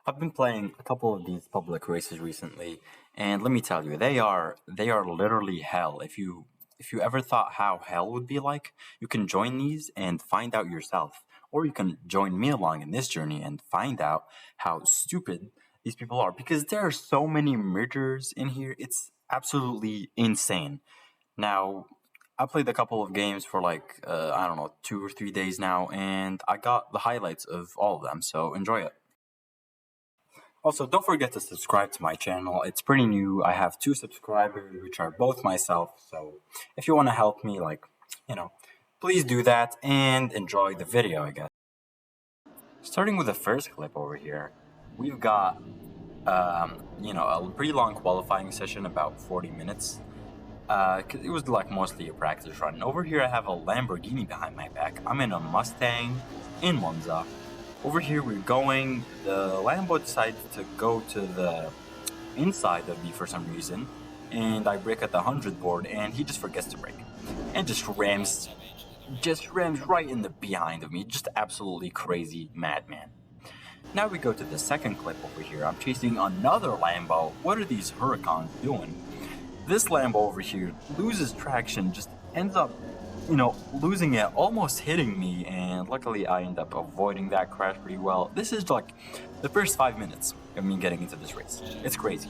I've been playing a couple of these public races recently, and let me tell you, they are literally hell. If you ever thought how hell would be like, you can join these and find out yourself. Or you can join me along in this journey and find out how stupid these people are. Because there are so many murders in here, it's absolutely insane. Now, I played a couple of games for I don't know, 2 or 3 days now, and I got the highlights of all of them, so enjoy it. Also, don't forget to subscribe to my channel. It's pretty new. I have 2 subscribers, which are both myself. So if you want to help me, please do that and enjoy the video, I guess. Starting with the first clip over here, we've got, a pretty long qualifying session, about 40 minutes. 'Cause it was like mostly a practice run. Over here, I have a Lamborghini behind my back. I'm in a Mustang in Monza. Over here we're going, the Lambo decided to go to the inside of me for some reason, and I brake at the 100 board, and he just forgets to brake, and just rams right in the behind of me, just absolutely crazy madman. Now we go to the second clip over here. I'm chasing another Lambo. What are these Huracans doing? This Lambo over here loses traction, just ends up losing it, almost hitting me, and luckily I end up avoiding that crash pretty well. This is like the first 5 minutes of me getting into this race. It's crazy.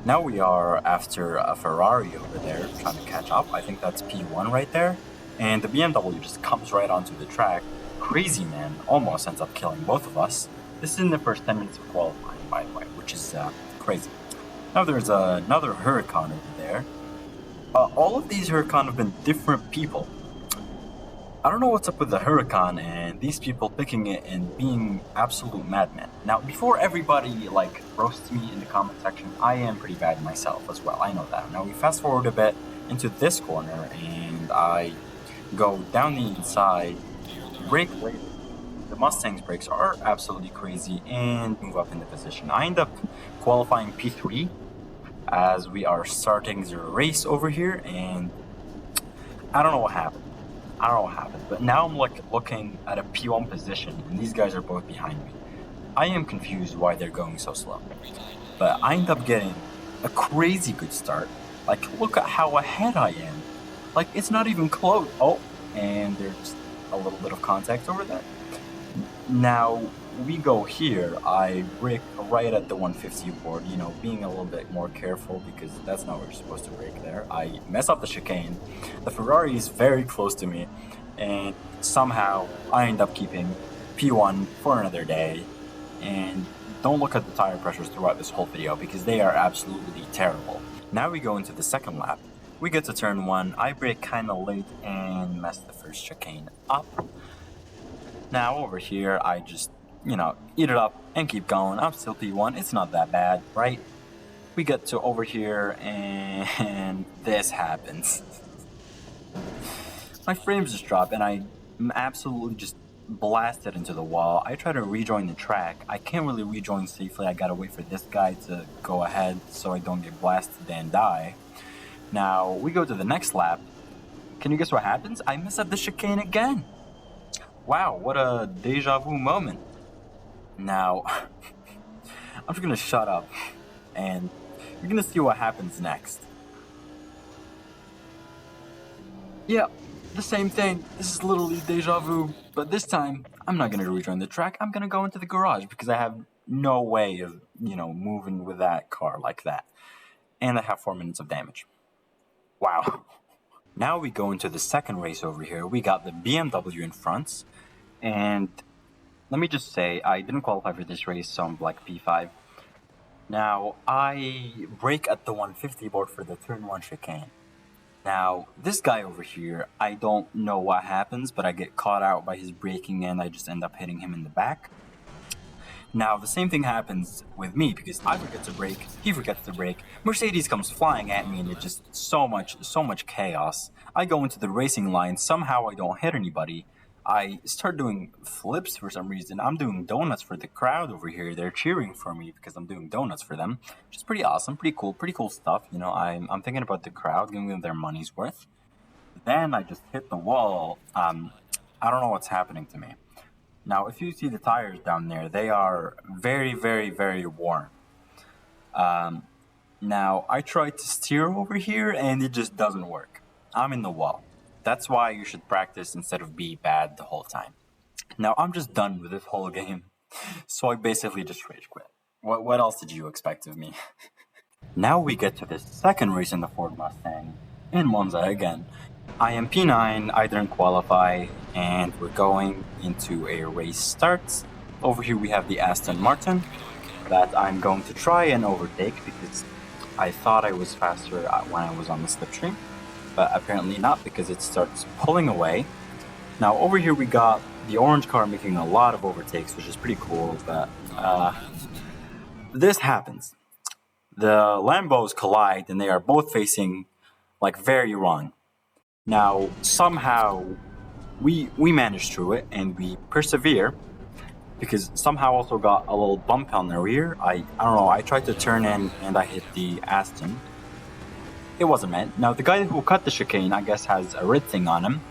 Now we are after a Ferrari over there, trying to catch up. I think that's P1 right there. And the BMW just comes right onto the track. Crazy man, almost ends up killing both of us. This is in the first 10 minutes of qualifying, by the way, which is crazy. Now there's another Huracan over there. All of these Huracan have been different people. I don't know what's up with the Huracan and these people picking it and being absolute madmen. Now, before everybody roasts me in the comment section, I am pretty bad myself as well. I know that. Now we fast forward a bit into this corner and I go down the inside, brake late. The Mustang's brakes are absolutely crazy and move up in the position. I end up qualifying P3 as we are starting the race over here, and I don't know what happened. But now I'm looking at a P1 position, and these guys are both behind me. I am confused why they're going so slow. But I end up getting a crazy good start. Look at how ahead I am. It's not even close. Oh, and there's a little bit of contact over there. Now, we go here. I brake right at the 150 board, being a little bit more careful because that's not where you're supposed to brake there. I mess up the chicane. The Ferrari is very close to me, and somehow I end up keeping P1 for another day. And don't look at the tire pressures throughout this whole video because they are absolutely terrible. Now we go into the second lap. We get to turn 1. I brake kind of late and mess the first chicane up. Now over here, I just eat it up and keep going. I'm still P1. It's not that bad, right? We get to over here and this happens. My frames just drop and I'm absolutely just blasted into the wall. I try to rejoin the track. I can't really rejoin safely. I gotta wait for this guy to go ahead so I don't get blasted and die. Now we go to the next lap. Can you guess what happens? I mess up the chicane again. Wow, what a deja vu moment. Now, I'm just gonna shut up, and you're gonna see what happens next. Yeah, the same thing. This is literally deja vu, but this time, I'm not gonna rejoin the track. I'm gonna go into the garage because I have no way of, moving with that car like that. And I have 4 minutes of damage. Wow. Now we go into the second race over here. We got the BMW in front, and let me just say, I didn't qualify for this race, so I'm P5. Now, I brake at the 150 board for the turn 1 chicane. Now, this guy over here, I don't know what happens, but I get caught out by his braking and I just end up hitting him in the back. Now, the same thing happens with me because I forget to brake, he forgets to brake, Mercedes comes flying at me, and it's just so much chaos. I go into the racing line, somehow I don't hit anybody. I start doing flips for some reason. I'm doing donuts for the crowd over here. They're cheering for me because I'm doing donuts for them, which is pretty awesome, pretty cool stuff. I'm thinking about the crowd, giving them their money's worth. Then I just hit the wall. I don't know what's happening to me. Now, if you see the tires down there, they are very, very, very worn. Um, Now, I tried to steer over here and it just doesn't work. I'm in the wall. That's why you should practice instead of be bad the whole time. Now, I'm just done with this whole game, so I basically just rage quit. What else did you expect of me? Now we get to this second race in the Ford Mustang, in Monza again. I am P9, I didn't qualify, and we're going into a race start. Over here we have the Aston Martin that I'm going to try and overtake because I thought I was faster when I was on the slipstream, but apparently not because it starts pulling away. Now over here we got the orange car making a lot of overtakes, which is pretty cool, but this happens. The Lambos collide and they are both facing like very wrong. Now somehow we managed through it and we persevere because somehow also got a little bump on the rear. I don't know, I tried to turn in and I hit the Aston. It wasn't meant. Now the guy who cut the chicane I guess has a red thing on him.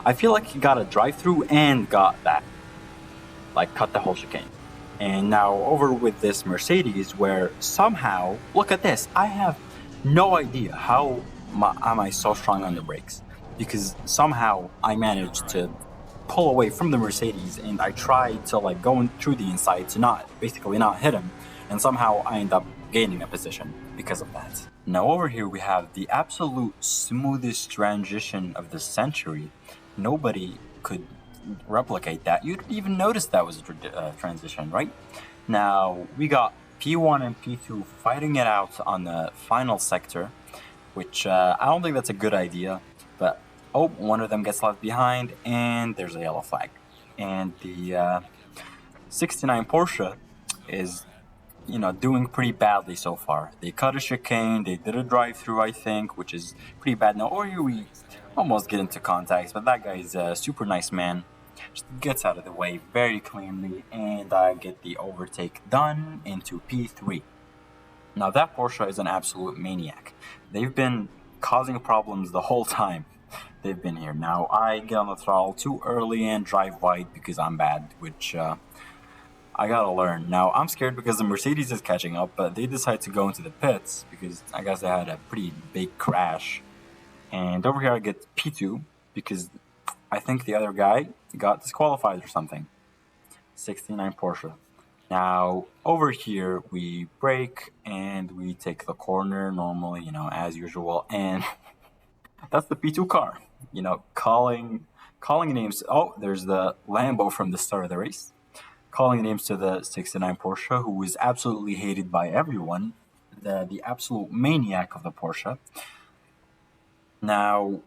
I feel like he got a drive-through and got that. Like cut the whole chicane. And now over with this Mercedes where somehow, look at this, I have no idea how am I so strong on the brakes. Because somehow I managed to pull away from the Mercedes and I tried to like go through the inside to basically not hit him. And somehow I end up gaining a position because of that. Now over here we have the absolute smoothest transition of the century. Nobody could replicate that. You didn't even notice that was a transition, right? Now we got P1 and P2 fighting it out on the final sector, which I don't think that's a good idea, but one of them gets left behind and there's a yellow flag. And the 69 Porsche is doing pretty badly so far. They cut a chicane, they did a drive-through I think, which is pretty bad. Now over here we almost get into contacts, but that guy's a super nice man. Just gets out of the way very cleanly, and I get the overtake done into P3. Now that Porsche is an absolute maniac. They've been causing problems the whole time they've been here. Now I get on the throttle too early and drive wide because I'm bad, which I gotta learn. Now I'm scared because the Mercedes is catching up, but they decide to go into the pits because I guess they had a pretty big crash. And over here I get P2 because I think the other guy got disqualified or something. 69 Porsche. Now over here we brake and we take the corner normally, as usual, and that's the P2 car. Calling names. Oh, there's the Lambo from the start of the race. Calling names to the 69 Porsche, who is absolutely hated by everyone. The absolute maniac of the Porsche. Now,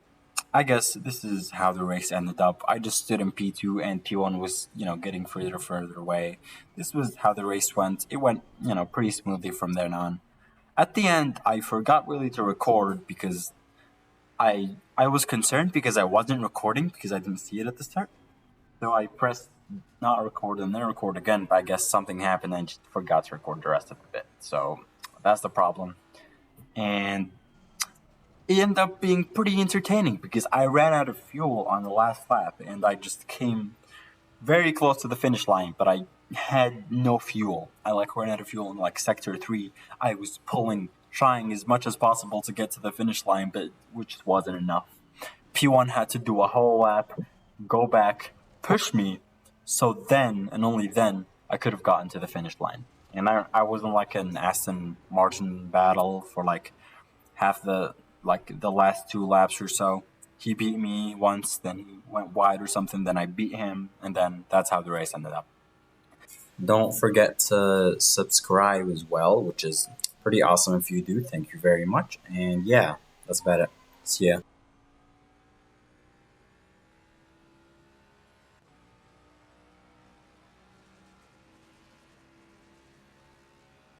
I guess this is how the race ended up. I just stood in P2 and P1 was, getting further away. This was how the race went. It went, pretty smoothly from then on. At the end, I forgot really to record because I was concerned because I wasn't recording because I didn't see it at the start. So I pressed not record and then record again, but I guess something happened and I just forgot to record the rest of the bit. So that's the problem. And it ended up being pretty entertaining because I ran out of fuel on the last lap and I just came very close to the finish line, but I had no fuel. I ran out of fuel in sector 3. I was trying as much as possible to get to the finish line, but which wasn't enough. P1 had to do a whole lap, go back, push me, so then and only then I could have gotten to the finish line. And I was in an Aston Martin battle for half the last 2 laps or so. He beat me once, then he went wide or something, then I beat him, and then that's how the race ended up. Don't forget to subscribe as well, which is pretty awesome if you do. Thank you very much. And yeah, that's about it. See ya.